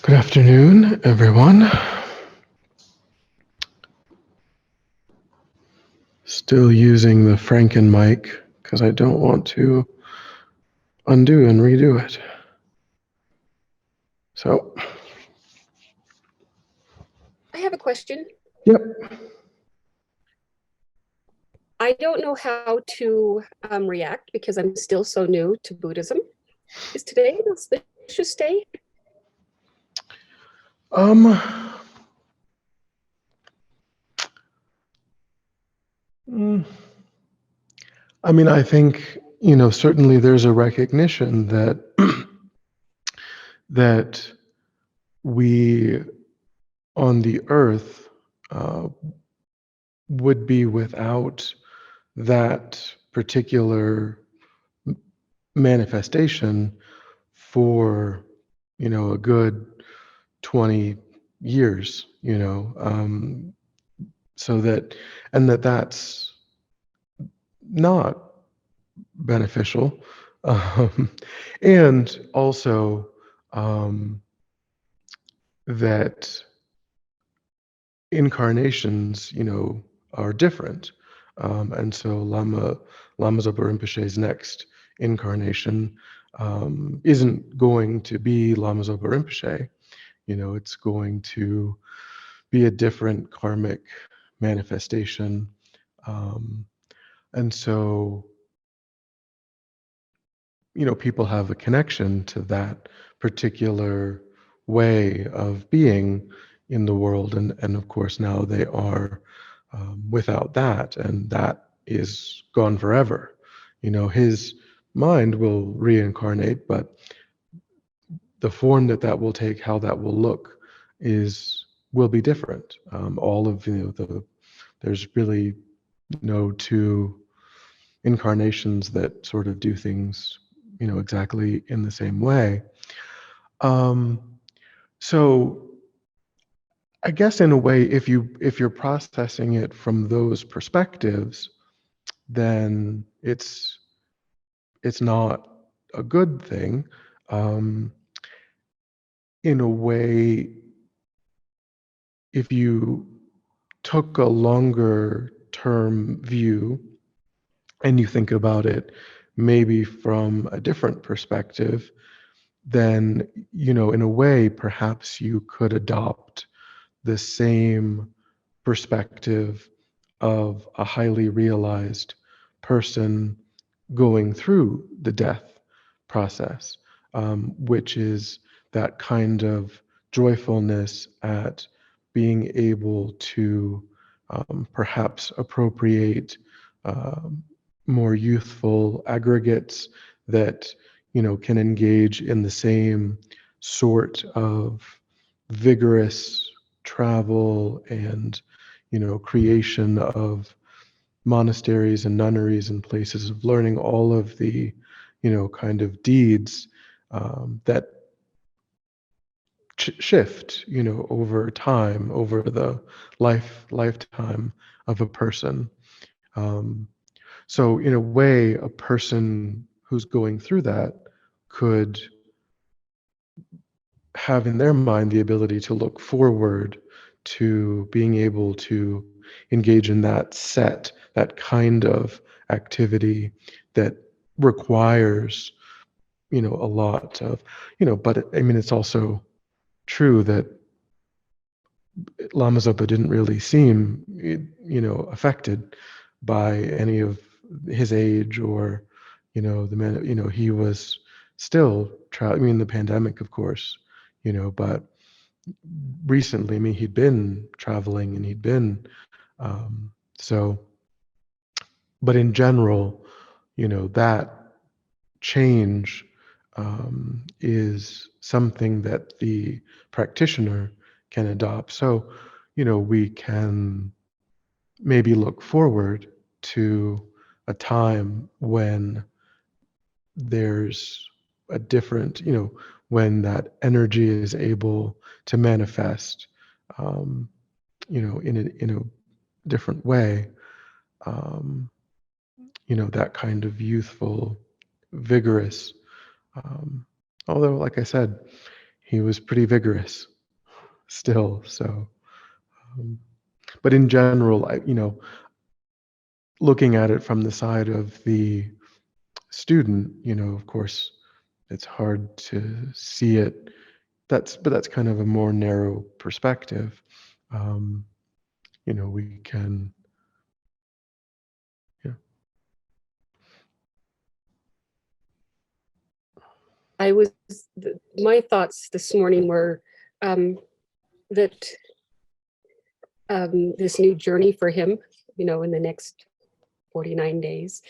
Good afternoon, everyone. Still using the Franken mic because I don't want to undo and redo it. So, I have a question. yep. I don't know how to react because I'm still so new to Buddhism. Is today an auspicious day? I mean, I think, certainly there's a recognition that that we on the earth would be without that particular manifestation for, a good 20 years, so that's not beneficial. And also that incarnations, are different. And so Lama Zopa Rinpoche's next incarnation isn't going to be Lama Zopa Rinpoche. It's going to be a different karmic manifestation. And so, people have a connection to that particular way of being in the world. And of course, now they are without that, and that is gone forever. His mind will reincarnate, but the form that will take, how that will look, will be different. All of there's really no two incarnations that sort of do things, exactly in the same way. So I guess in a way, if you're processing it from those perspectives, then it's not a good thing. In a way, if you took a longer term view and you think about it maybe from a different perspective, then, in a way, perhaps you could adopt the same perspective of a highly realized person going through the death process, which is that kind of joyfulness at being able to perhaps appropriate more youthful aggregates that can engage in the same sort of vigorous travel and creation of monasteries and nunneries and places of learning, all of the kind of deeds that shift over time, over the lifetime of a person. So in a way, a person who's going through that could have in their mind the ability to look forward to being able to engage in that kind of activity that requires, a lot of, but I mean, it's also true that Lama Zopa didn't really seem, affected by any of his age or, the man, he was still I mean, the pandemic, of course, but recently, I mean, he'd been traveling and he'd been, so, but in general, that change is something that the practitioner can adopt. So, we can maybe look forward to a time when there's a different, when that energy is able to manifest, in a different way, um, that kind of youthful, vigorous. Although, like I said, he was pretty vigorous still. So, but in general, looking at it from the side of the student, of course, it's hard to see it. But that's kind of a more narrow perspective. Um, we can, yeah. My thoughts this morning were that this new journey for him, in the next 49 days,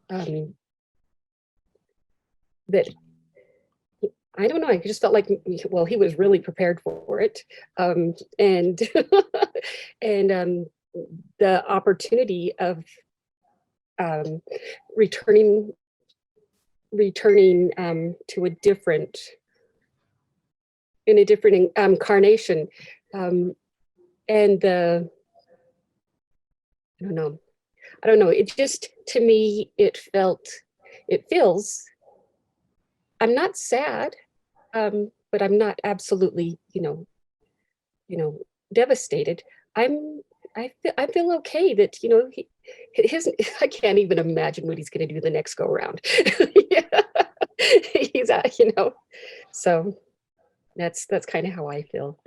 that I don't know, I just felt like, well, he was really prepared for it. And and the opportunity of returning to in a different incarnation. And I don't know, it just, to me, it feels, I'm not sad, but I'm not absolutely, devastated. I feel okay that, his I can't even imagine what he's going to do the next go around. Yeah. He's so that's kind of how I feel.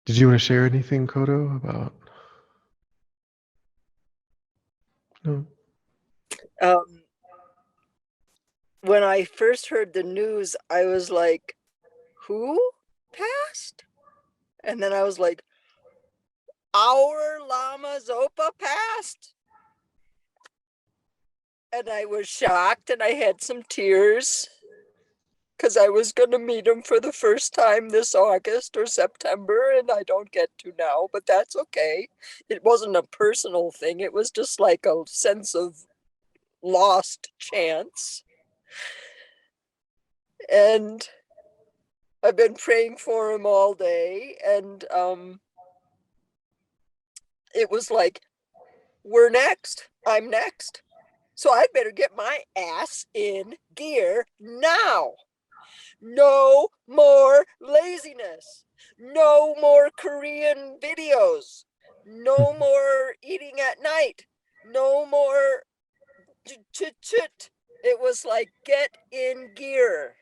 Did you want to share anything, Kodo, about? No. When I first heard the news, I was like, who passed? And then I was like, our Lama Zopa passed? And I was shocked and I had some tears because I was going to meet him for the first time this August or September, and I don't get to now, but that's okay. It wasn't a personal thing. It was just like a sense of lost chance. And I've been praying for him all day, and it was like, we're next. I'm next. So I better get my ass in gear now. No more laziness. No more Korean videos. No more eating at night. No more chit. It was like, get in gear.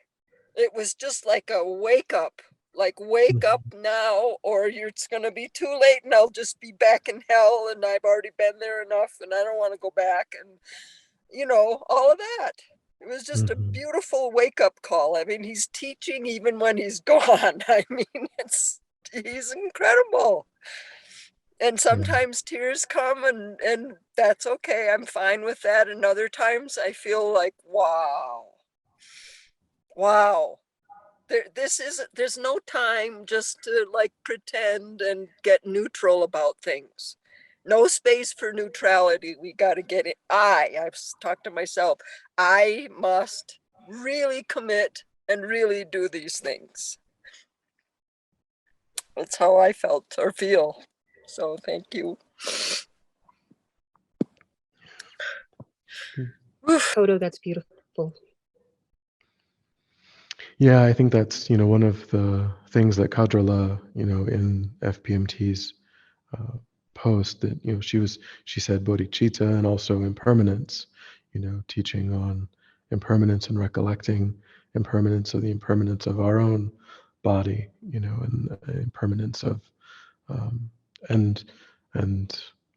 It was just like a wake up. Like, wake up now, or it's going to be too late and I'll just be back in hell, and I've already been there enough and I don't want to go back. And, all of that. It was just a beautiful wake up call. I mean, he's teaching even when he's gone. I mean, he's incredible. And sometimes tears come, and that's okay. I'm fine with that. And other times I feel like, wow. There's no time just to like pretend and get neutral about things. No space for neutrality. We got to get it. I've talked to myself, I must really commit and really do these things. That's how I felt or feel. So thank you. Kodo, that's beautiful. Yeah, I think that's one of the things that Kadrala, in FPMT's post, that she said bodhicitta and also impermanence, teaching on impermanence and recollecting impermanence of the impermanence of our own body, and impermanence of and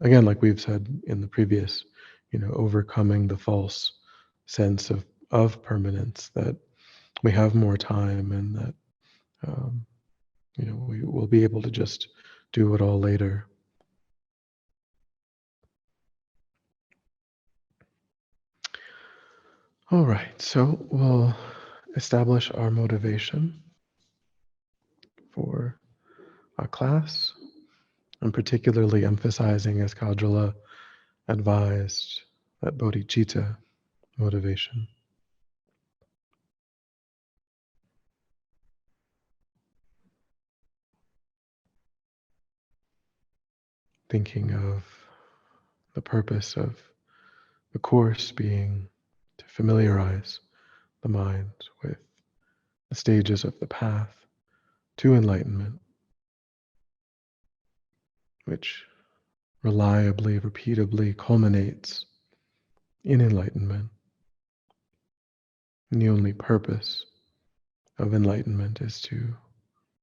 again, like we've said in the previous, overcoming the false sense of permanence, that we have more time, and that we will be able to just do it all later. All right, so we'll establish our motivation for our class, and particularly emphasizing, as Kajala advised, that bodhicitta motivation. Thinking of the purpose of the course being to familiarize the mind with the stages of the path to enlightenment, which reliably, repeatably culminates in enlightenment. And the only purpose of enlightenment is to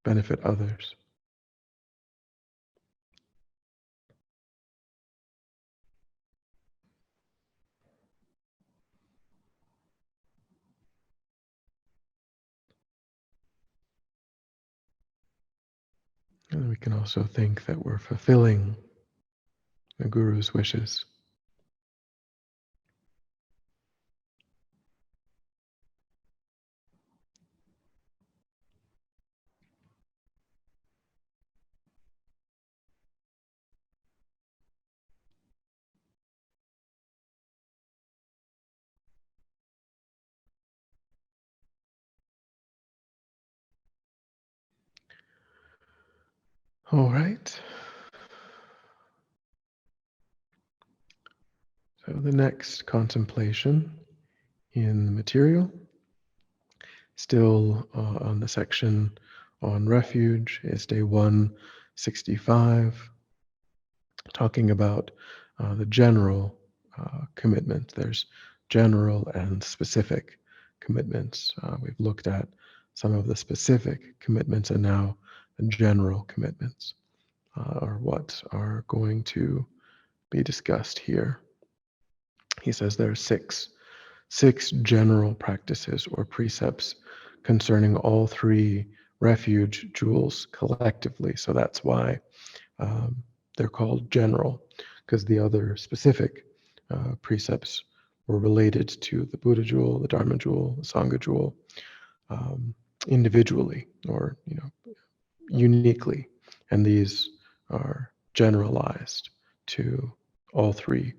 benefit others. And we can also think that we're fulfilling the Guru's wishes. All right. So the next contemplation in the material, still on the section on refuge, is day 165, talking about the general commitment. There's general and specific commitments. We've looked at some of the specific commitments, and now the general commitments are what are going to be discussed here. He says there are six general practices or precepts concerning all three refuge jewels collectively. So that's why they're called general, because the other specific precepts were related to the Buddha jewel, the Dharma jewel, the Sangha jewel, individually or uniquely, and these are generalized to all three.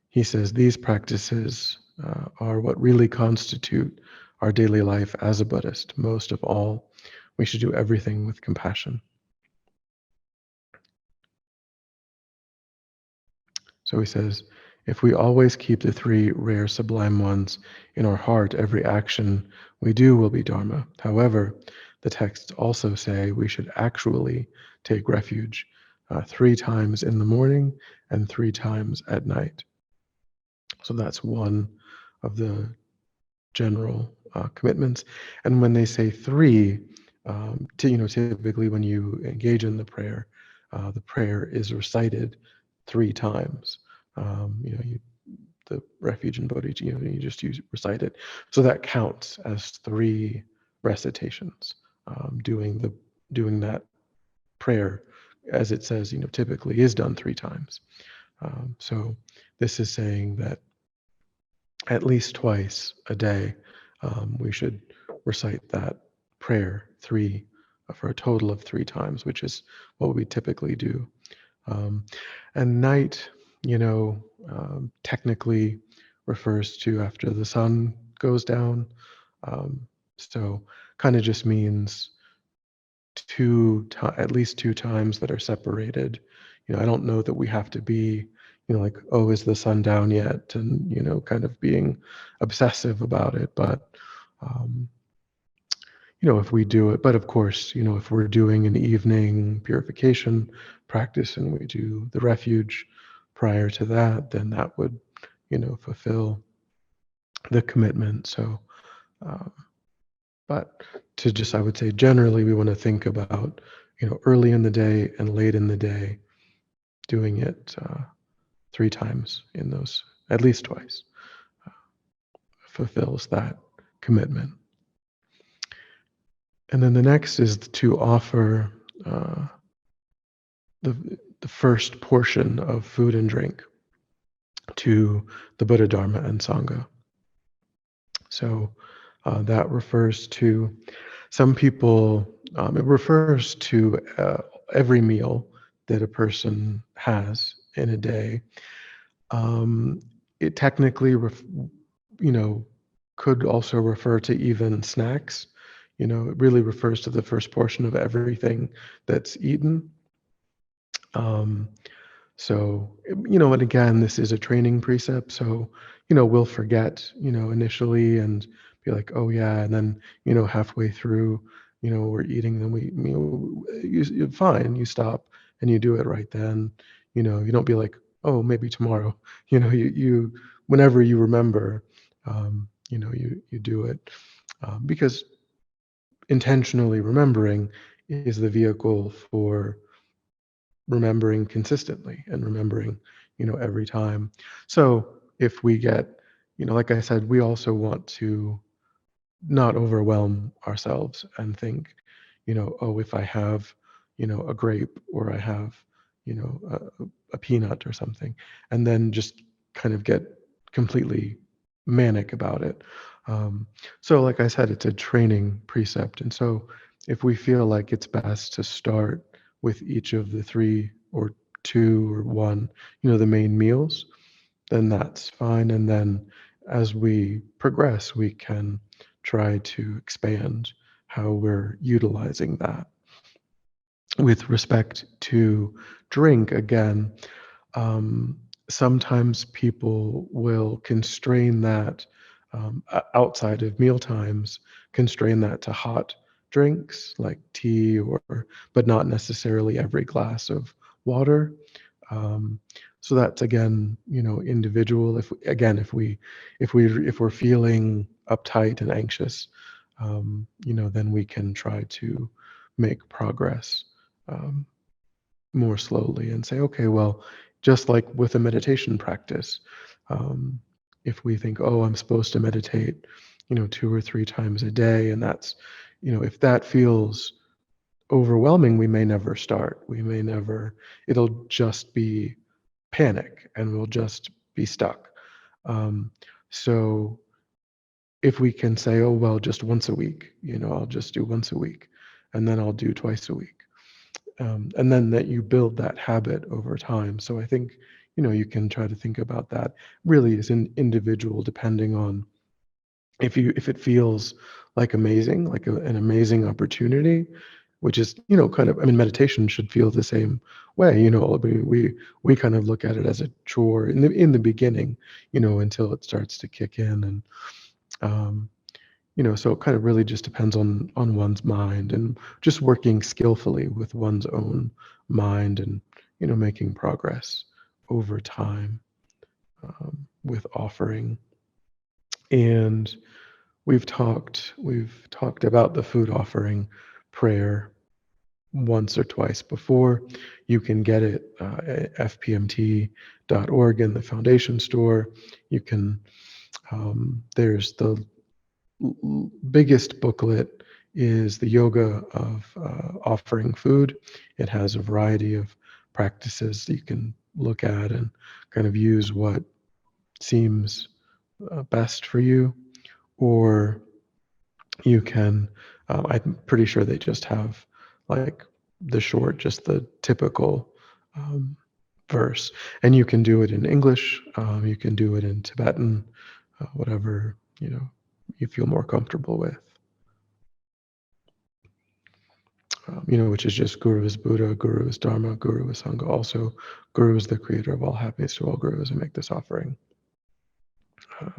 He says these practices are what really constitute our daily life as a Buddhist. Most of all, we should do everything with compassion. So he says, if we always keep the three rare sublime ones in our heart, every action we do will be Dharma. However, the texts also say we should actually take refuge 3 times in the morning and 3 times at night. So that's one of the general commitments. And when they say 3, typically when you engage in the prayer is recited 3 times. The refuge and bodhi, you just recite it. So that counts as 3 recitations. Doing that prayer, as it says, typically is done 3 times. So this is saying that at least twice a day, we should recite that prayer for a total of 3 times, which is what we typically do. And night, technically refers to after the sun goes down. So kind of just means at least 2 times that are separated. I don't know that we have to be, like, oh, is the sun down yet? And, kind of being obsessive about it. But, if we do it, but of course, if we're doing an evening purification practice and we do the refuge prior to that, then that would, fulfill the commitment. So, but I would say generally we want to think about, early in the day and late in the day, doing it 3 times in those, at least twice, fulfills that commitment. And then the next is to offer the first portion of food and drink to the Buddha, Dharma, and Sangha. So that refers to some people, it refers to every meal that a person has in a day. It technically, could also refer to even snacks. It really refers to the first portion of everything that's eaten. So, and again, this is a training precept. So, we'll forget, initially and be like, oh yeah, and then, halfway through, we're eating, then you're fine, you stop and you do it right then. You don't be like, oh, maybe tomorrow. You whenever you remember, you do it, because intentionally remembering is the vehicle for remembering consistently and remembering, every time. So if we get, like I said, we also want to not overwhelm ourselves and think, oh, if I have, a grape, or I have, a peanut or something, and then just kind of get completely manic about it. So, like I said, it's a training precept. And so, if we feel like it's best to start with each of the three or two or one, the main meals, then that's fine. And then as we progress, we can try to expand how we're utilizing that. With respect to drink, again, um, sometimes people will constrain that, outside of meal times, constrain that to hot drinks like tea, or but not necessarily every glass of water. um, so that's, again, individual. If we're feeling uptight and anxious, then we can try to make progress, um, more slowly, and say, okay, well, just like with a meditation practice, um, if we think, oh, I'm supposed to meditate, 2 or 3 times a day, and that's, if that feels overwhelming, we may never start. We may never, it'll just be panic and we'll just be stuck. Um, so if we can say, oh, well, just once a week, I'll just do once a week, and then I'll do twice a week. And then that you build that habit over time. So I think, you can try to think about that really as an individual, depending on if it feels like amazing, like an amazing opportunity, which is, kind of, I mean, meditation should feel the same way. I mean, we kind of look at it as a chore in the beginning, until it starts to kick in. And um, so it kind of really just depends on one's mind, and just working skillfully with one's own mind, and making progress over time, with offering. And we've talked about the food offering prayer once or twice before. You can get it, at fpmt.org in the foundation store. You can, there's the biggest booklet is the yoga of, offering food. It has a variety of practices that you can look at and kind of use what seems, best for you. Or you can, I'm pretty sure they just have like just the typical, um, verse. And you can do it in English, you can do it in Tibetan, whatever, you feel more comfortable with. Which is just Guru is Buddha, Guru is Dharma, Guru is Sangha. Also, Guru is the creator of all happiness to all gurus, and make this offering. Uh,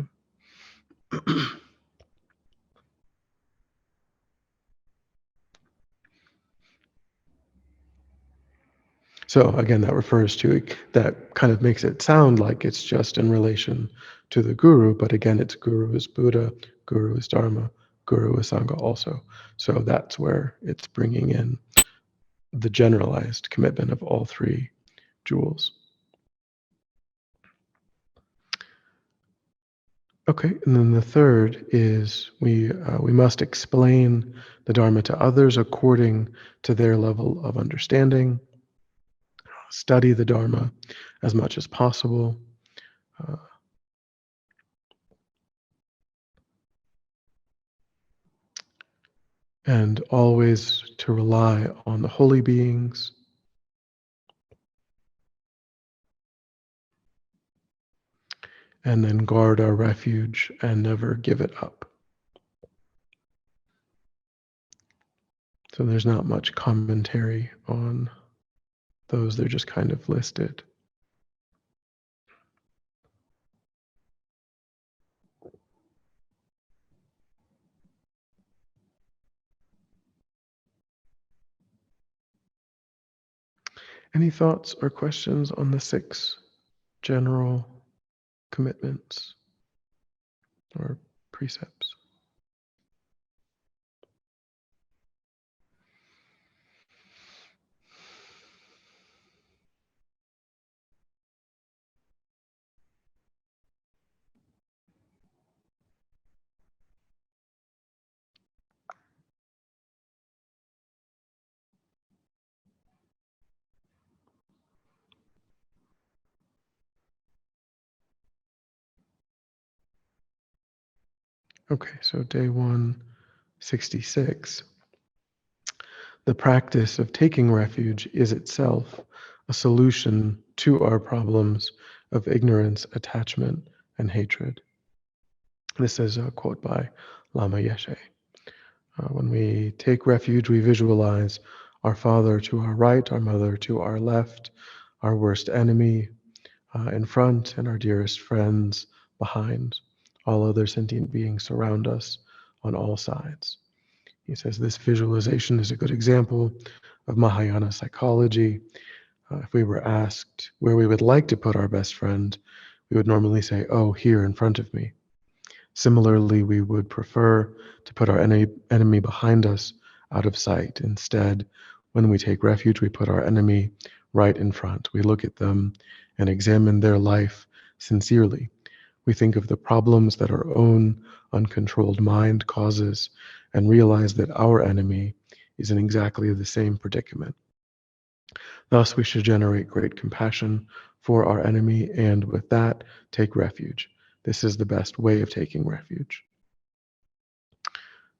So again, that kind of makes it sound like it's just in relation to the guru, but again, it's Guru is Buddha, Guru is Dharma, Guru is Sangha also. So that's where it's bringing in the generalized commitment of all three jewels. Okay, and then the third is we must explain the Dharma to others according to their level of understanding. Study the Dharma as much as possible. Uh, and always to rely on the holy beings, and then guard our refuge and never give it up. So there's not much commentary on those, they're just kind of listed. Any thoughts or questions on the 6 general commitments or precepts? Okay, so day 166. The practice of taking refuge is itself a solution to our problems of ignorance, attachment, and hatred. This is a quote by Lama Yeshe. When we take refuge, we visualize our father to our right, our mother to our left, our worst enemy in front, and our dearest friends behind. All other sentient beings surround us on all sides. He says this visualization is a good example of Mahayana psychology. If we were asked where we would like to put our best friend, we would normally say, oh, here in front of me. Similarly, we would prefer to put our enemy behind us out of sight. Instead, when we take refuge, we put our enemy right in front. We look at them and examine their life sincerely. We think of the problems that our own uncontrolled mind causes and realize that our enemy is in exactly the same predicament. Thus, we should generate great compassion for our enemy and with that, take refuge. This is the best way of taking refuge.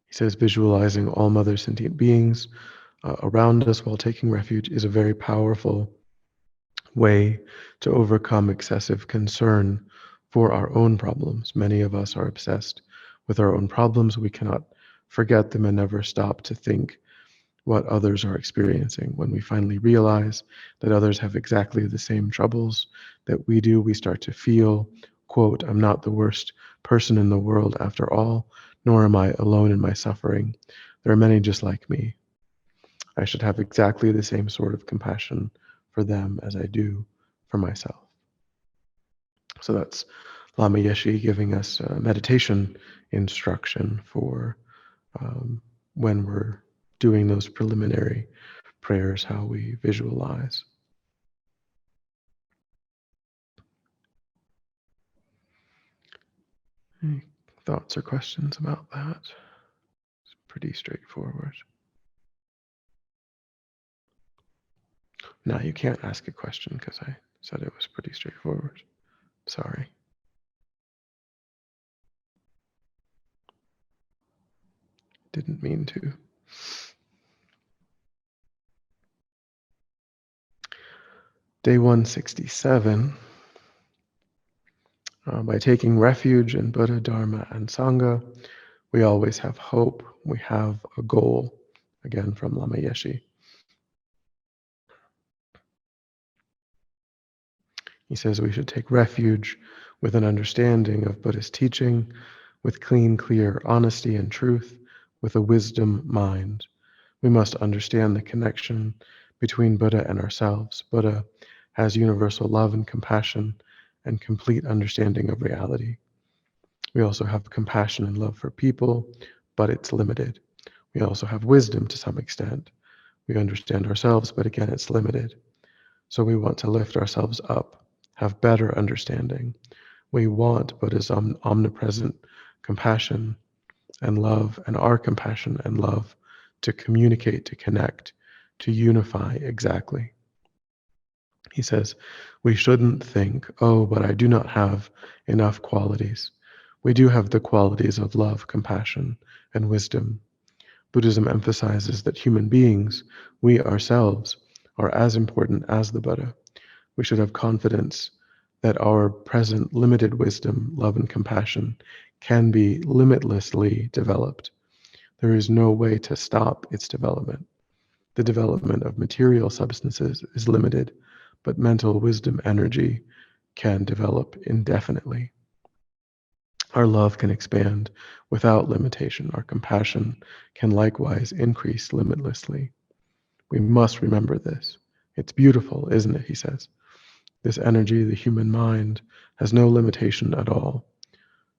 He says visualizing all mother sentient beings around us while taking refuge is a very powerful way to overcome excessive concern for our own problems. Many of us are obsessed with our own problems. We cannot forget them and never stop to think what others are experiencing. When we finally realize that others have exactly the same troubles that we do, we start to feel, quote, I'm not the worst person in the world after all, nor am I alone in my suffering. There are many just like me. I should have exactly the same sort of compassion for them as I do for myself. So that's Lama Yeshe giving us a meditation instruction for when we're doing those preliminary prayers, how we visualize. Any thoughts or questions about that? It's pretty straightforward. No, you can't ask a question because I said it was pretty straightforward. Sorry. Didn't mean to. Day 167. By taking refuge in Buddha, Dharma, and Sangha, we always have hope. We have a goal. Again, from Lama Yeshe. He says we should take refuge with an understanding of Buddha's teaching, with clean, clear honesty and truth, with a wisdom mind. We must understand the connection between Buddha and ourselves. Buddha has universal love and compassion and complete understanding of reality. We also have compassion and love for people, but it's limited. We also have wisdom to some extent. We understand ourselves, but again, it's limited. So we want to lift ourselves up, have better understanding. We want Buddha's omnipresent compassion and love, and our compassion and love to communicate, to connect, to unify exactly. He says, we shouldn't think, oh, but I do not have enough qualities. We do have the qualities of love, compassion, and wisdom. Buddhism emphasizes that human beings, we ourselves, are as important as the Buddha. We should have confidence that our present limited wisdom, love, and compassion can be limitlessly developed. There is no way to stop its development. The development of material substances is limited, but mental wisdom energy can develop indefinitely. Our love can expand without limitation. Our compassion can likewise increase limitlessly. We must remember this. It's beautiful, isn't it? He says. This energy, the human mind, has no limitation at all.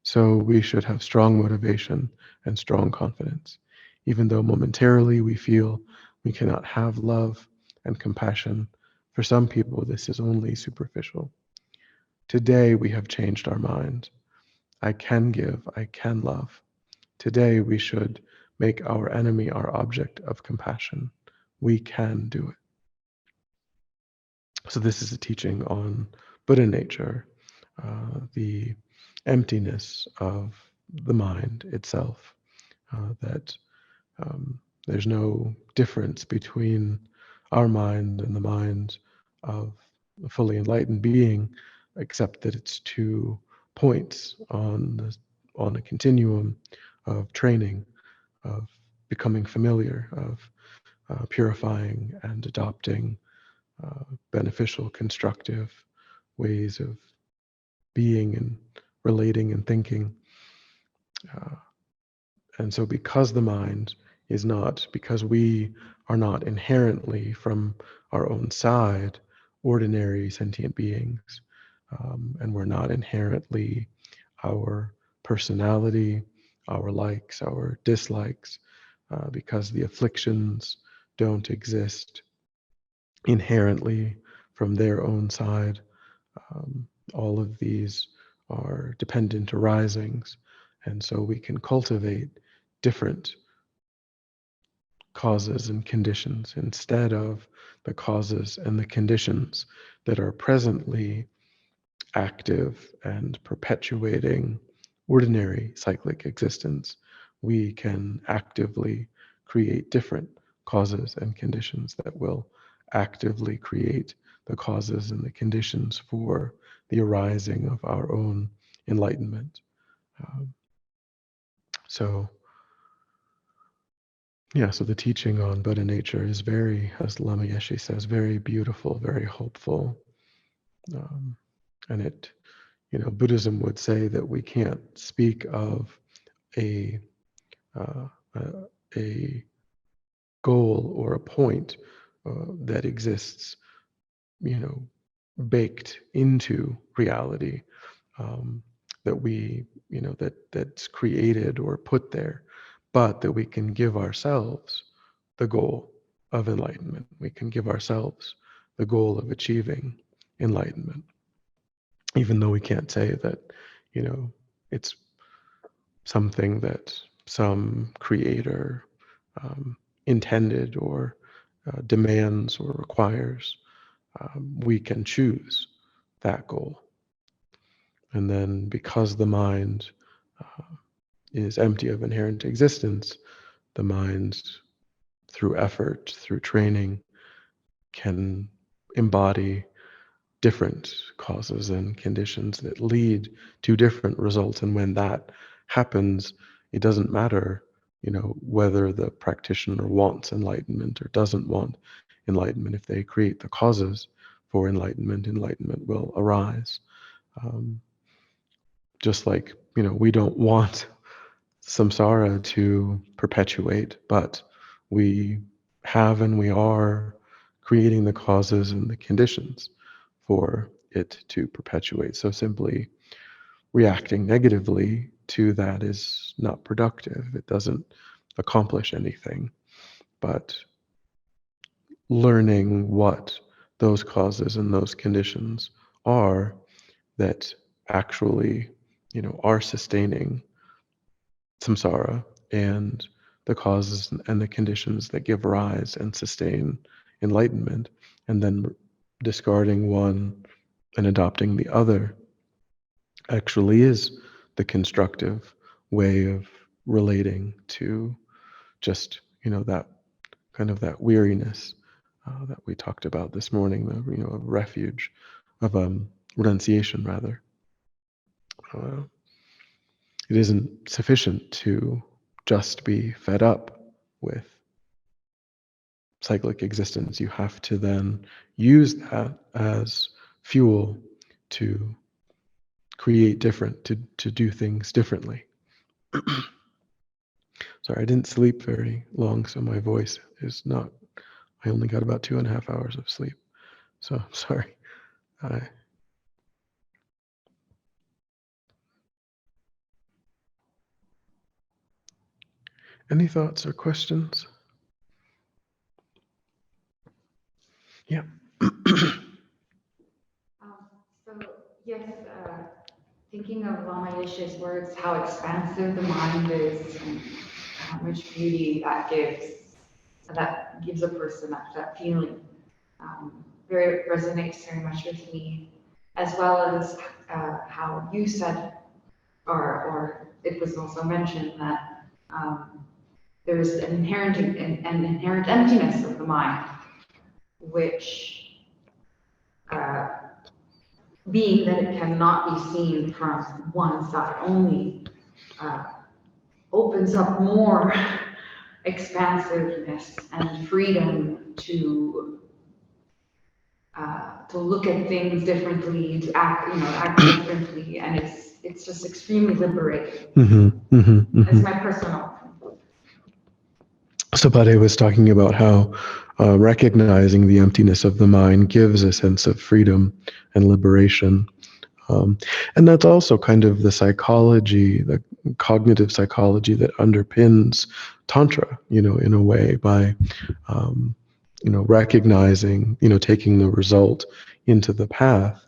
So we should have strong motivation and strong confidence. Even though momentarily we feel we cannot have love and compassion, for some people this is only superficial. Today we have changed our mind. I can give, I can love. Today we should make our enemy our object of compassion. We can do it. So this is a teaching on Buddha nature, the emptiness of the mind itself, that there's no difference between our mind and the mind of a fully enlightened being, except that it's 2 points on a continuum of training, of becoming familiar, of purifying and adopting beneficial, constructive ways of being and relating and thinking. And so because the mind is not, because we are not inherently from our own side ordinary sentient beings, and we're not inherently our personality, our likes, our dislikes, because the afflictions don't exist inherently from their own side. All of these are dependent arisings, and so we can cultivate different causes and conditions instead of the causes and the conditions that are presently active and perpetuating ordinary cyclic existence. We can actively create different causes and conditions that will actively create the causes and the conditions for the arising of our own enlightenment. So the teaching on Buddha nature is very, as Lama Yeshe says, very beautiful, very hopeful. And it, Buddhism would say that we can't speak of a goal or a point that exists, baked into reality, that we, that's created or put there, but that we can give ourselves the goal of enlightenment. We can give ourselves the goal of achieving enlightenment, even though we can't say that, it's something that some creator intended or demands or requires. We can choose that goal. And then because the mind is empty of inherent existence, the mind, through effort, through training, can embody different causes and conditions that lead to different results. And when that happens, it doesn't matter, whether the practitioner wants enlightenment or doesn't want enlightenment. If they create the causes for enlightenment, enlightenment will arise. Just like, we don't want samsara to perpetuate, but we have and we are creating the causes and the conditions for it to perpetuate. So simply reacting negatively to that is not productive. It doesn't accomplish anything. But learning what those causes and those conditions are that actually, are sustaining samsara, and the causes and the conditions that give rise and sustain enlightenment, and then discarding one and adopting the other, actually is the constructive way of relating to just, that kind of that weariness that we talked about this morning, the, of refuge, of renunciation rather. It isn't sufficient to just be fed up with cyclic existence. You have to then use that as fuel to create different, to do things differently. Sorry, I didn't sleep very long, so my voice is not, I only got about 2.5 hours of sleep. So sorry. Any thoughts or questions? Yeah. So yes, thinking of Lama Yeshe's words, how expansive the mind is, and how much beauty that gives a person that feeling, very resonates very much with me, as well as how you said, or it was also mentioned that there is an inherent emptiness of the mind, which being that it cannot be seen from one side only, opens up more expansiveness and freedom to look at things differently, to act differently, and it's just extremely liberating. That's my personal. So Bade was talking about how recognizing the emptiness of the mind gives a sense of freedom and liberation. And that's also kind of the psychology, the cognitive psychology that underpins Tantra, in a way, by, recognizing, taking the result into the path,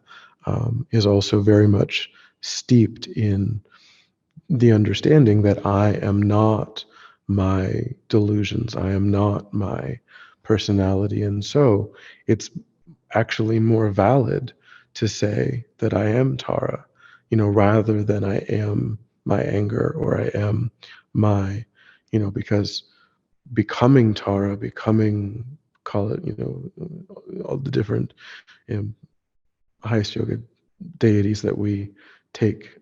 is also very much steeped in the understanding that I am not my delusions, I am not my personality. And so it's actually more valid to say that I am Tara, rather than I am my anger, or I am my, because becoming Tara, call it, all the different highest yoga deities that we take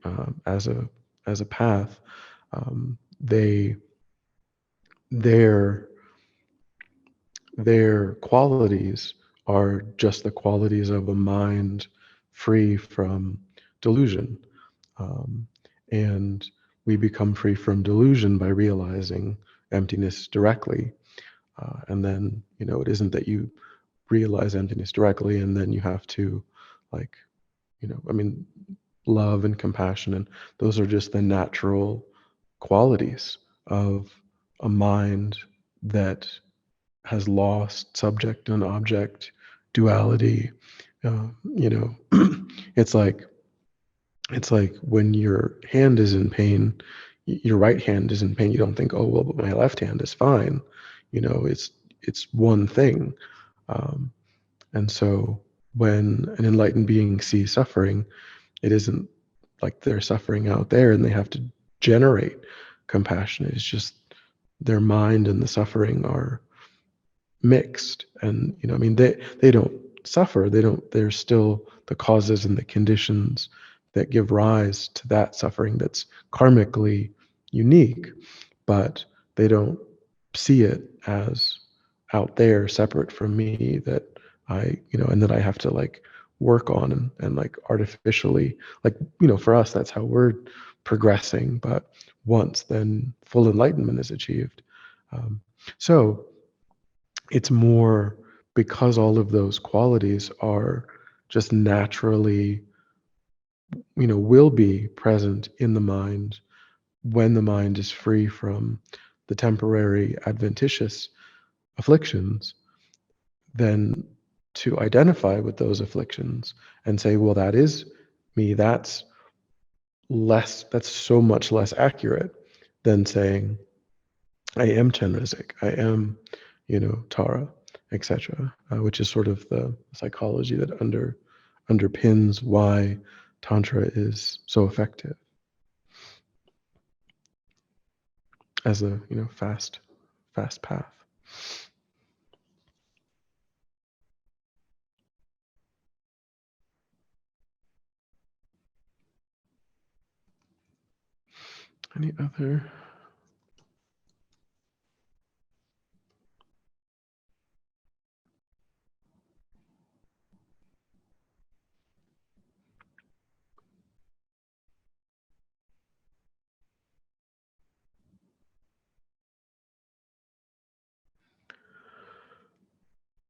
as a path, they their their qualities are just the qualities of a mind free from delusion. Um, and we become free from delusion by realizing emptiness directly. And then, it isn't that you realize emptiness directly and then you have to, like, love and compassion, and those are just the natural qualities of a mind that has lost subject and object duality. You know, it's like when your hand is in pain, your right hand is in pain. You don't think, oh well, but my left hand is fine. It's one thing. Um, and so when an enlightened being sees suffering, it isn't like they're suffering out there and they have to generate compassion. It's just their mind and the suffering are mixed. And they don't suffer. They're still the causes and the conditions that give rise to that suffering that's karmically unique, but they don't see it as out there separate from me, that and that I have to like work on, and like artificially, like, for us, that's how we're progressing. But once then full enlightenment is achieved. So it's more because all of those qualities are just naturally, will be present in the mind when the mind is free from the temporary adventitious afflictions, then to identify with those afflictions and say, well, that is me, that's so much less accurate than saying, I am Chenrezig, I am, Tara, etc., which is sort of the psychology that underpins why Tantra is so effective as a fast path. Any other?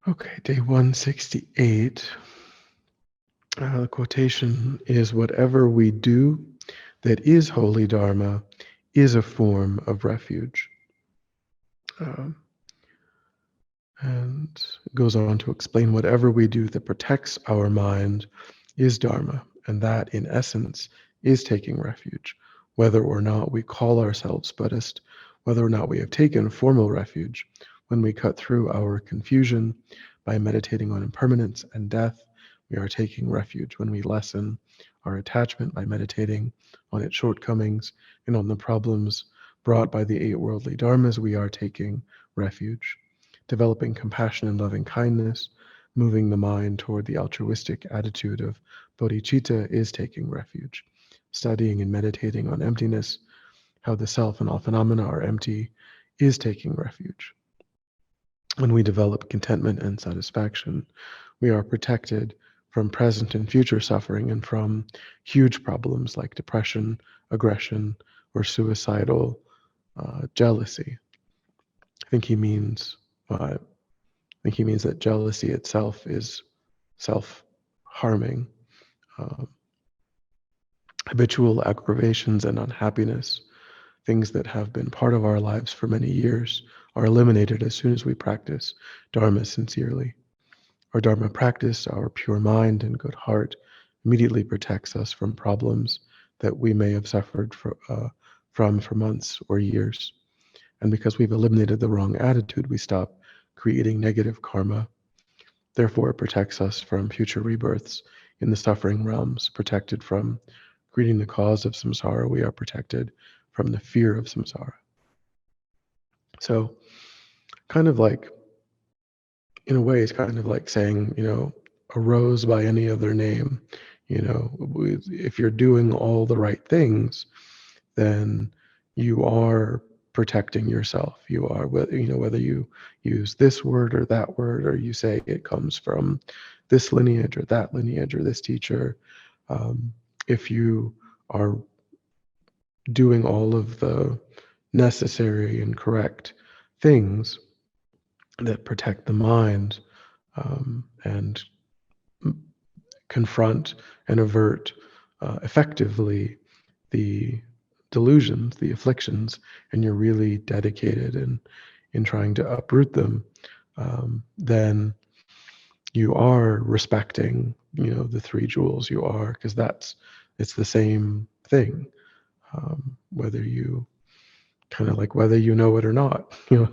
Okay, day 168. The quotation is, whatever we do that is holy Dharma is a form of refuge. Um, and it goes on to explain, whatever we do that protects our mind is Dharma, and that in essence is taking refuge. Whether or not we call ourselves Buddhist, whether or not we have taken formal refuge, when we cut through our confusion by meditating on impermanence and death, we are taking refuge. When we lessen our attachment by meditating on its shortcomings and on the problems brought by the eight worldly dharmas, we are taking refuge. Developing compassion and loving kindness, moving the mind toward the altruistic attitude of bodhicitta is taking refuge. Studying and meditating on emptiness, how the self and all phenomena are empty, is taking refuge. When we develop contentment and satisfaction, we are protected from present and future suffering and from huge problems like depression, aggression, or suicidal jealousy. I think he means that jealousy itself is self-harming. Habitual aggravations and unhappiness, things that have been part of our lives for many years, are eliminated as soon as we practice Dharma sincerely. Our Dharma practice, our pure mind and good heart, immediately protects us from problems that we may have suffered from for months or years. And because we've eliminated the wrong attitude, we stop creating negative karma. Therefore, it protects us from future rebirths in the suffering realms, protected from creating the cause of samsara. We are protected from the fear of samsara. So, kind of like, in a way, it's kind of like saying, a rose by any other name. If you're doing all the right things, then you are protecting yourself. You are, whether you use this word or that word, or you say it comes from this lineage or that lineage or this teacher. If you are doing all of the necessary and correct things that protect the mind, and confront and avert effectively the delusions, the afflictions, and you're really dedicated in trying to uproot them, then you are respecting, the three jewels. You are, because it's the same thing, whether you whether you know it or not. There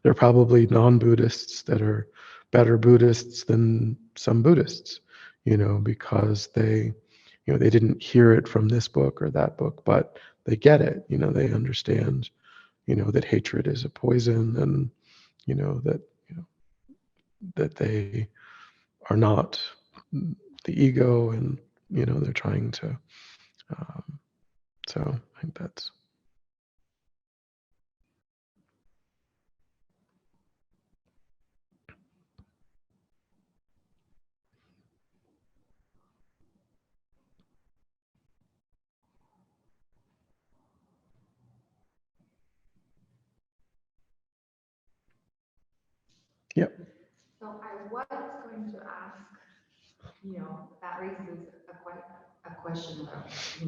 are probably non-Buddhists that are better Buddhists than some Buddhists, because they didn't hear it from this book or that book, but they get it. They understand, that hatred is a poison, and that that they are not the ego, and they're trying to. So I think that's. Yep. So I was going to ask, that raises a question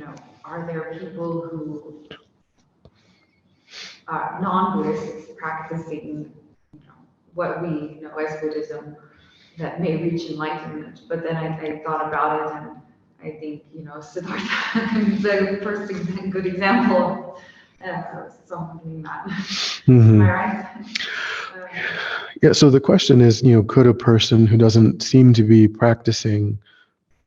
of, are there people who are non-Buddhists practicing, what we know as Buddhism that may reach enlightenment? But then I thought about it, and I think, Siddhartha is the first good example of someone doing that. Am I right? Yeah, so the question is, could a person who doesn't seem to be practicing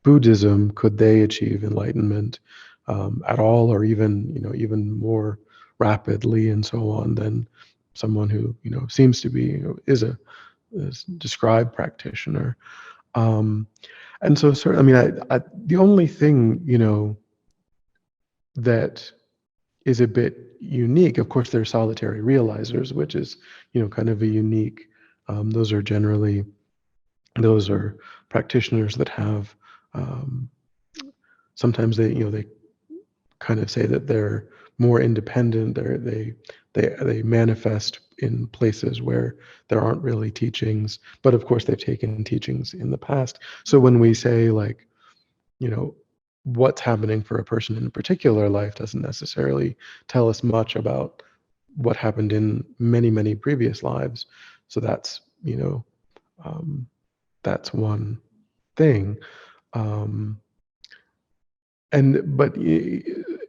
Buddhism, could they achieve enlightenment at all, or even more rapidly and so on than someone who, seems to be, is a described practitioner? And so, the only thing, that is a bit unique, of course, they're solitary realizers, which is, kind of a unique, those are practitioners that have, sometimes they kind of say that they're more independent. They manifest in places where there aren't really teachings, but of course they've taken teachings in the past. So when we say like, what's happening for a person in a particular life doesn't necessarily tell us much about what happened in many, many previous lives. So that's, that's one thing. But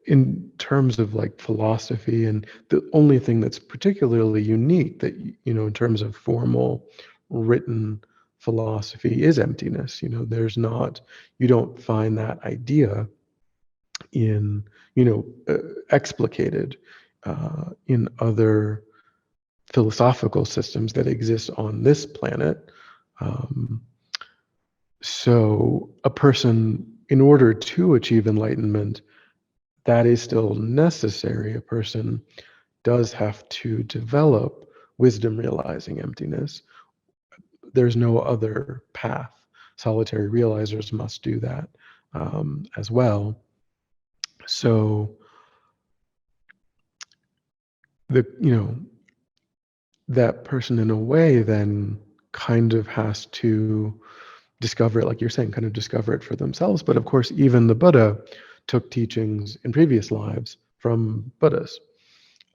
in terms of like philosophy, and the only thing that's particularly unique that, in terms of formal written philosophy is emptiness. There's not, you don't find that idea in, explicated in other philosophical systems that exist on this planet. So a person, in order to achieve enlightenment, that is still necessary. A person does have to develop wisdom realizing emptiness. There's no other path. Solitary realizers must do that as well. So that person in a way then kind of has to discover it, like you're saying, kind of discover it for themselves. But of course, even the Buddha took teachings in previous lives from Buddhas.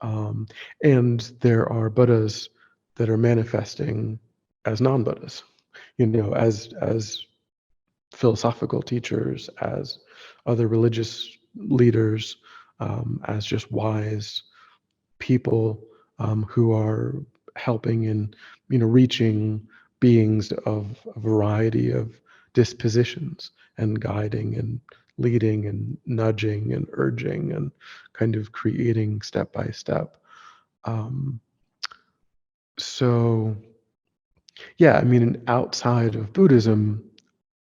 And there are Buddhas that are manifesting as non-Buddhas, as philosophical teachers, as other religious leaders, as just wise people who are helping in, reaching beings of a variety of dispositions and guiding and leading and nudging and urging and kind of creating step by step. So, yeah, I mean, outside of Buddhism,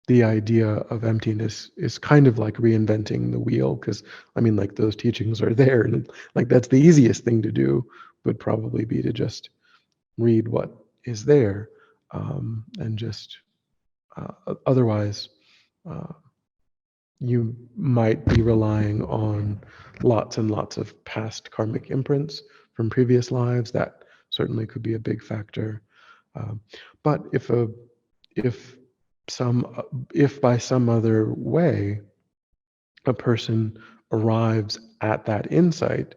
the idea of emptiness is kind of like reinventing the wheel, because I mean, like, those teachings are there, and like that's the easiest thing to do would probably be to just read what is there, and just otherwise you might be relying on lots and lots of past karmic imprints from previous lives. That certainly could be a big factor. But if by some other way a person arrives at that insight,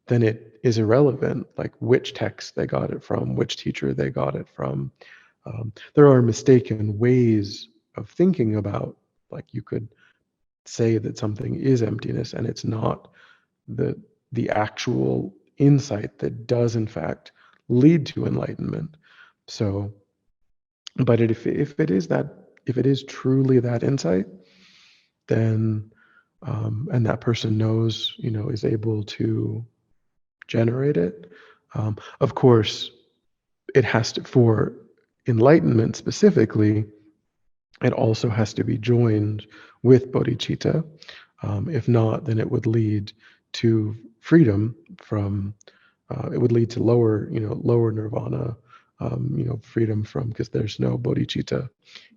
then it is irrelevant, like which text they got it from, which teacher they got it from. There are mistaken ways of thinking about, like, you could say that something is emptiness and it's not the actual insight that does in fact lead to enlightenment. So, but if it is truly that insight, then and that person knows, is able to generate it. Of course, it has to, for enlightenment specifically, it also has to be joined with bodhicitta. If not, then it would lead to freedom from, it would lead to lower nirvana, freedom from, because there's no bodhicitta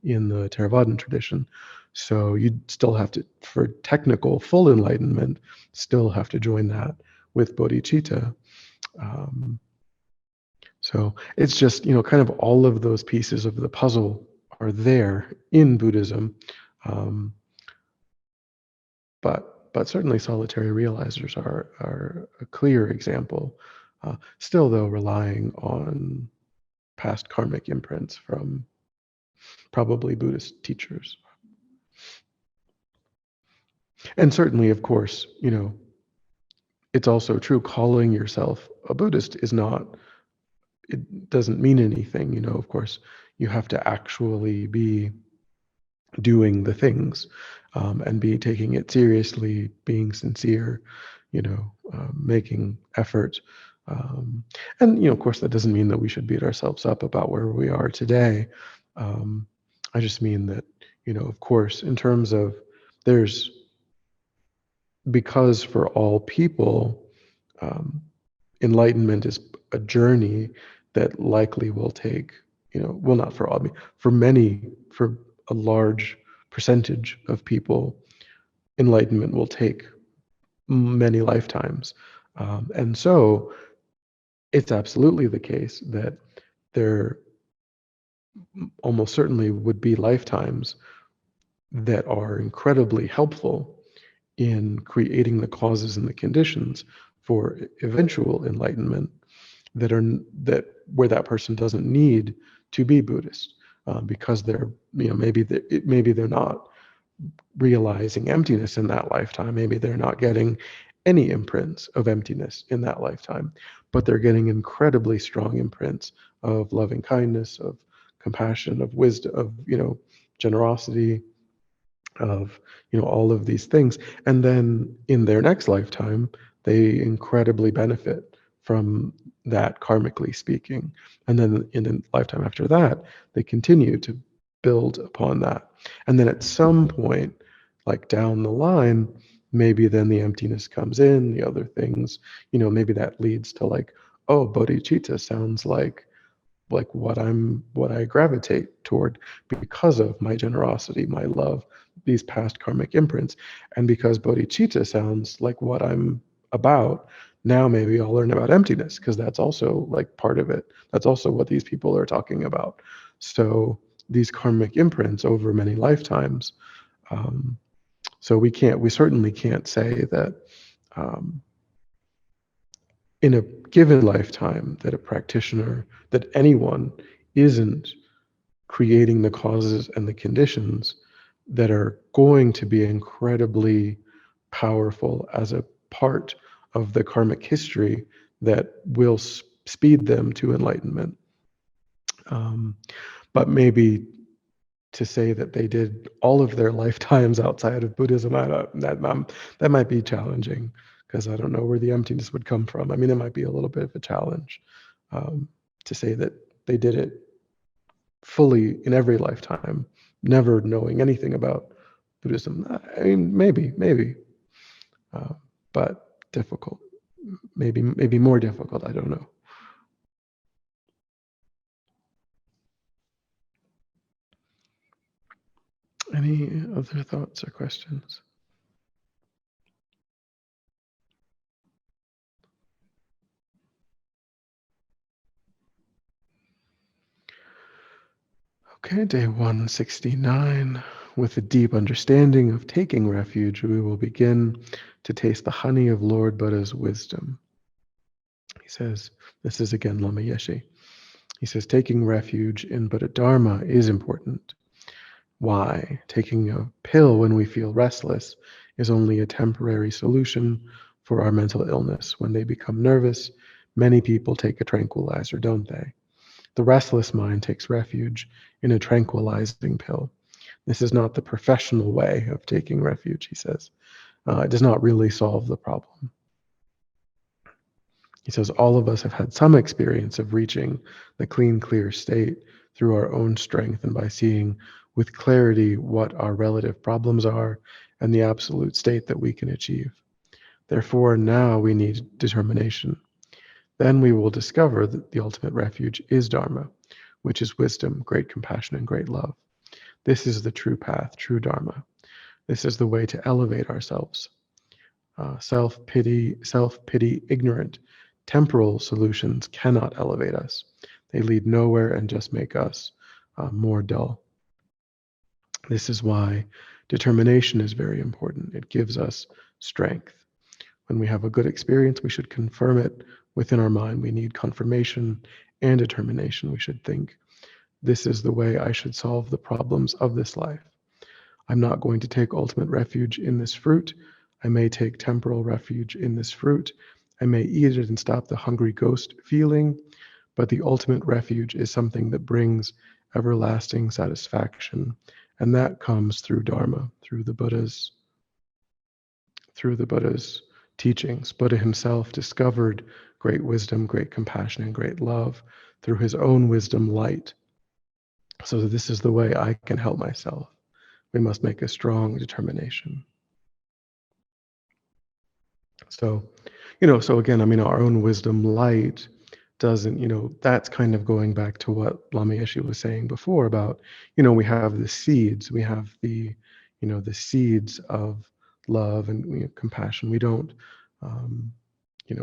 in the Theravadan tradition. So you'd still have to, for technical full enlightenment, still have to join that with bodhicitta. So it's just, kind of all of those pieces of the puzzle are there in Buddhism. But certainly solitary realizers are a clear example. Still, though, relying on past karmic imprints from probably Buddhist teachers. And certainly, of course, it's also true, calling yourself a Buddhist is not, it doesn't mean anything. Of course, you have to actually be doing the things, and be taking it seriously, being sincere, making effort. And of course, that doesn't mean that we should beat ourselves up about where we are today. I just mean that, of course, in terms of because for all people, enlightenment is a journey that likely will take, well, not for all, for a large percentage of people, enlightenment will take many lifetimes. And so it's absolutely the case that there almost certainly would be lifetimes that are incredibly helpful in creating the causes and the conditions for eventual enlightenment that where that person doesn't need to be Buddhist, because they're, maybe they're not realizing emptiness in that lifetime. Maybe they're not getting any imprints of emptiness in that lifetime, but they're getting incredibly strong imprints of loving kindness, of compassion, of wisdom, of generosity, of all of these things. And then in their next lifetime, they incredibly benefit from that, karmically speaking. And then in the lifetime after that, they continue to build upon that. And then at some point, like down the line, maybe then the emptiness comes in, the other things, maybe that leads to like, oh, bodhicitta sounds like what I gravitate toward because of my generosity, my love, these past karmic imprints. And because bodhicitta sounds like what I'm about, now maybe I'll learn about emptiness, because that's also like part of it. That's also what these people are talking about. So these karmic imprints over many lifetimes. Um, so we certainly can't say that um, in a given lifetime that a practitioner, that anyone isn't creating the causes and the conditions that are going to be incredibly powerful as a part of the karmic history that will speed them to enlightenment. But maybe to say that they did all of their lifetimes outside of Buddhism, that might be challenging, because I don't know where the emptiness would come from. I mean, it might be a little bit of a challenge to say that they did it fully in every lifetime, never knowing anything about Buddhism. I mean, maybe, but difficult. Maybe more difficult. I don't know. Any other thoughts or questions? Okay, day 169. With a deep understanding of taking refuge, we will begin to taste the honey of Lord Buddha's wisdom. He says, this is again Lama Yeshe. He says, taking refuge in Buddha Dharma is important. Why? Taking a pill when we feel restless is only a temporary solution for our mental illness. When they become nervous, many people take a tranquilizer, don't they? The restless mind takes refuge in a tranquilizing pill. This is not the professional way of taking refuge, he says. It does not really solve the problem. He says, all of us have had some experience of reaching the clean, clear state through our own strength and by seeing with clarity what our relative problems are and the absolute state that we can achieve. Therefore, now we need determination. Then we will discover that the ultimate refuge is Dharma, which is wisdom, great compassion, and great love. This is the true path, true Dharma. This is the way to elevate ourselves. Self-pity, ignorant, temporal solutions cannot elevate us. They lead nowhere and just make us more dull. This is why determination is very important. It gives us strength. When we have a good experience, we should confirm it within our mind. We need confirmation and determination. We should think, this is the way I should solve the problems of this life. I'm not going to take ultimate refuge in this fruit. I may take temporal refuge in this fruit. I may eat it and stop the hungry ghost feeling, but the ultimate refuge is something that brings everlasting satisfaction. And that comes through Dharma, through the Buddha's teachings. Buddha himself discovered great wisdom, great compassion, and great love through his own wisdom light. So this is the way I can help myself. We must make a strong determination. So, so again, our own wisdom light doesn't, that's kind of going back to what Lama Yeshe was saying before about, we have the seeds, we have the seeds of love and compassion. We don't,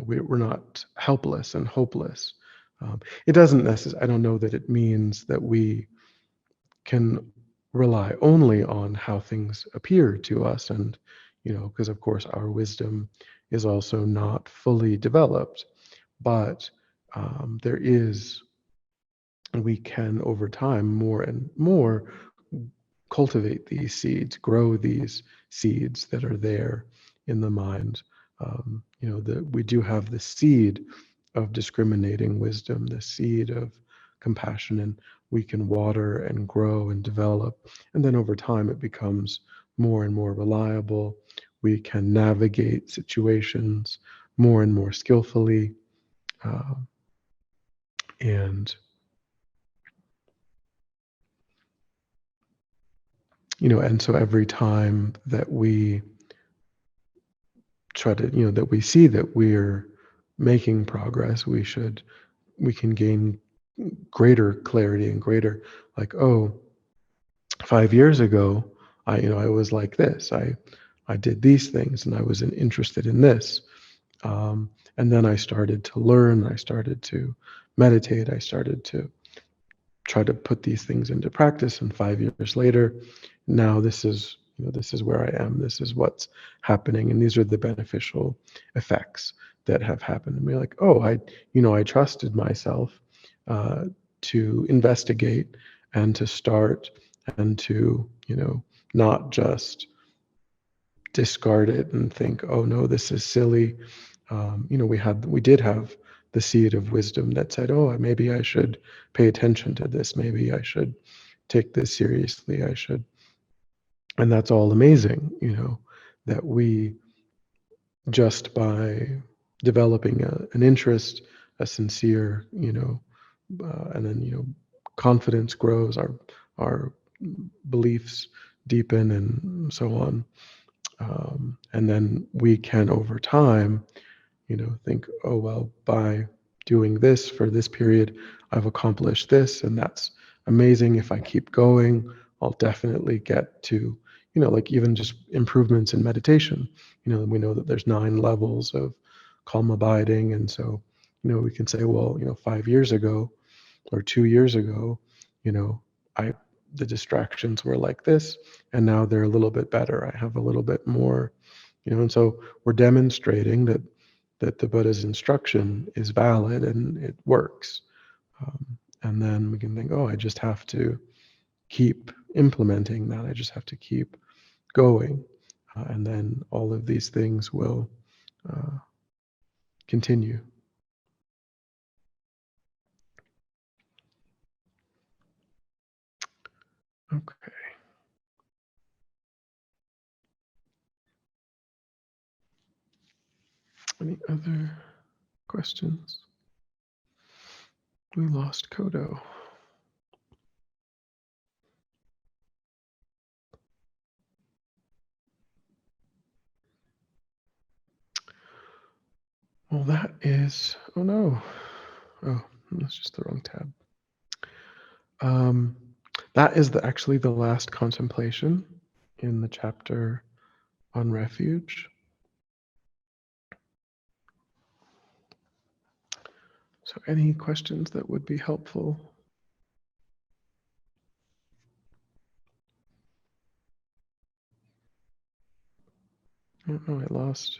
we're not helpless and hopeless. It doesn't necessarily, I don't know that it means that we can rely only on how things appear to us. And, because of course our wisdom is also not fully developed, but there is, we can over time more and more cultivate these seeds, grow these seeds that are there in the mind. We do have the seed of discriminating wisdom, the seed of compassion, and we can water and grow and develop. And then over time, it becomes more and more reliable. We can navigate situations more and more skillfully. And and so every time that we try to, that we see that we're making progress, we can gain greater clarity and greater, like, oh, 5 years ago, I was like this. I did these things and I was interested in this. And then I started to learn, I started to meditate, I started to try to put these things into practice. And 5 years later, now this is where I am. This is what's happening, and these are the beneficial effects that have happened. And we're like, oh, I trusted myself to investigate and to start and to not just discard it and think, oh no, this is silly. We did have the seed of wisdom that said, oh, maybe I should pay attention to this. Maybe I should take this seriously. I should. And that's all amazing, that we, just by developing an interest, a sincere, and then, confidence grows, our beliefs deepen and so on. And then we can over time, think, oh, well, by doing this for this period, I've accomplished this, and that's amazing. If I keep going, I'll definitely get to, like even just improvements in meditation. We know that there's 9 levels of calm abiding. And so, we can say, well, 5 years ago or 2 years ago, I the distractions were like this, and now they're a little bit better. I have a little bit more, and so we're demonstrating that the Buddha's instruction is valid and it works. And then we can think, oh, I just have to keep implementing that. I just have to keep going. And then all of these things will continue. Okay. Any other questions? We lost Kodo. Well, that is, oh no. Oh, that's just the wrong tab. That is actually the last contemplation in the chapter on refuge. So any questions that would be helpful? Oh no, I lost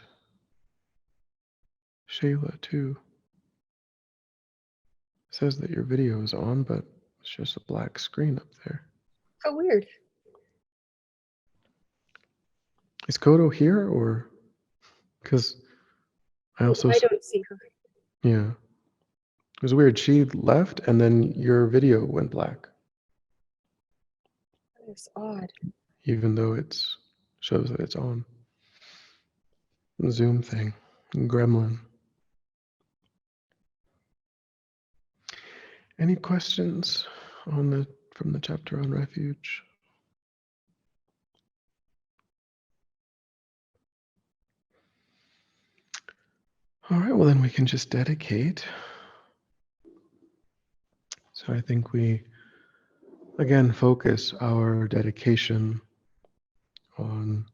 Shayla too. It says that your video is on, but it's just a black screen up there. How weird. Is Kodo here, or because I also I don't see her. yeah, it was weird. She left and then your video went black, It's odd. even though it's shows that it's on. The Zoom thing, gremlin. Any questions on from the chapter on refuge? All right, well then we can just dedicate. So I think we, again, focus our dedication on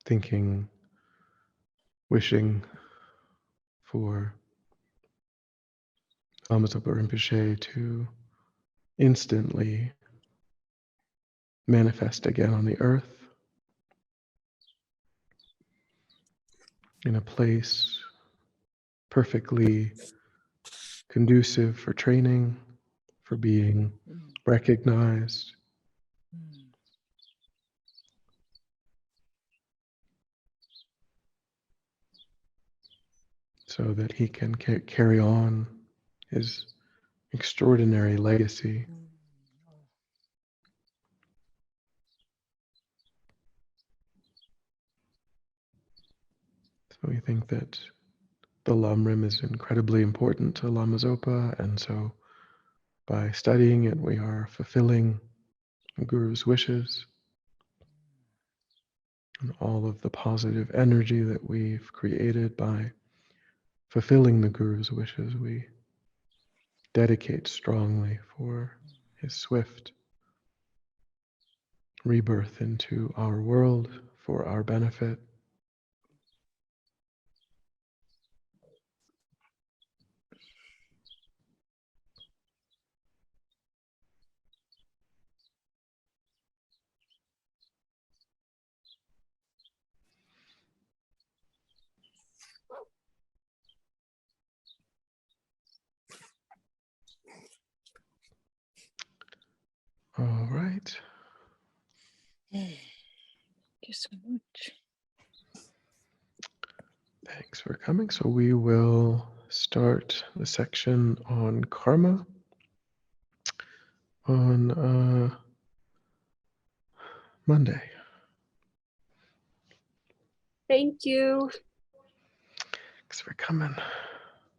thinking, wishing for Lama Zopa Rinpoche to instantly manifest again on the earth in a place perfectly conducive for training, for being recognized, so that he can carry on his extraordinary legacy. So we think that the Lamrim is incredibly important to Lama Zopa, and so by studying it, we are fulfilling the Guru's wishes, and all of the positive energy that we've created by fulfilling the Guru's wishes, we dedicate strongly for his swift rebirth into our world for our benefit. All right. Thank you so much. Thanks for coming. So we will start the section on karma on Monday. Thank you. Thanks for coming.